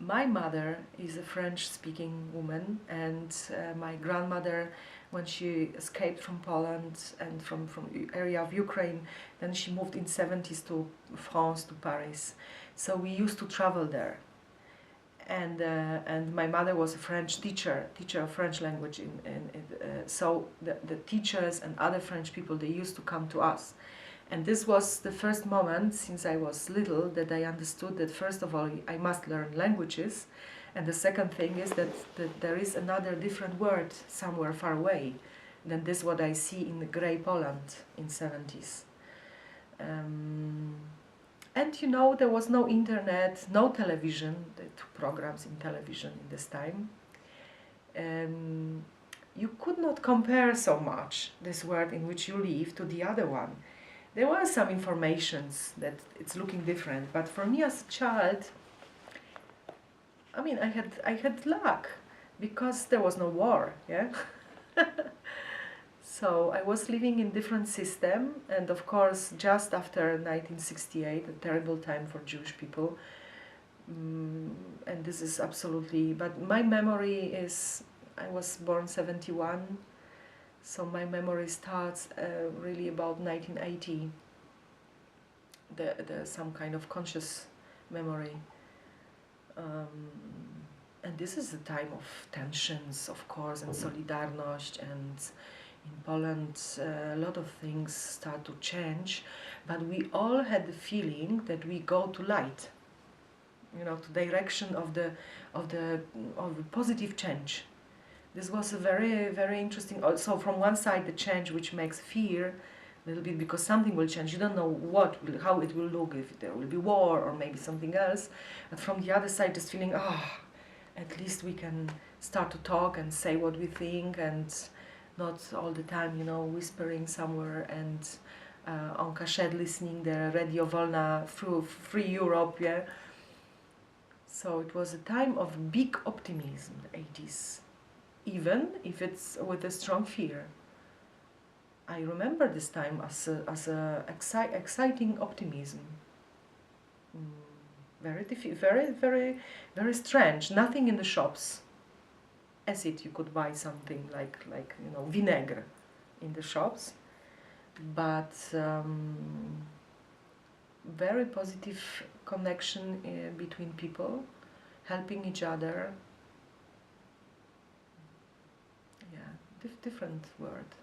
My mother is a French-speaking woman, and my grandmother, when she escaped from Poland and from area of Ukraine, then she moved in 70s to France, to Paris. So we used to travel there. And my mother was a French teacher of French language. So the teachers and other French people, they used to come to us. And this was the first moment, since I was little, that I understood that first of all I must learn languages, and the second thing is that there is another different world somewhere far away than this what I see in the grey Poland in 70s. And you know, there was no internet, no television, the two programs in television in this time. You could not compare so much this world in which you live to the other one. There were some informations that it's looking different, but for me as a child, I mean, I had luck because there was no war, yeah. So I was living in different system, and of course, just after 1968, a terrible time for Jewish people, and this is absolutely. But my memory is, I was born 71. So my memory starts really about 1980. The some kind of conscious memory, and this is a time of tensions, of course, and solidarność, and in Poland a lot of things start to change, but we all had the feeling that we go to light, you know, to direction of the positive change. This was a very, very interesting. Also, from one side, the change which makes fear a little bit because something will change. You don't know how it will look, if there will be war or maybe something else. But from the other side, this feeling, at least we can start to talk and say what we think, and not all the time, you know, whispering somewhere and on cachet listening the Radio Wolna through Free Europe, yeah. So it was a time of big optimism, the 80s. Even if it's with a strong fear. I remember this time as a exciting optimism. Very strange. Nothing in the shops. Acid, you could buy something like you know, vinegar in the shops, but very positive connection between people, helping each other. Different word.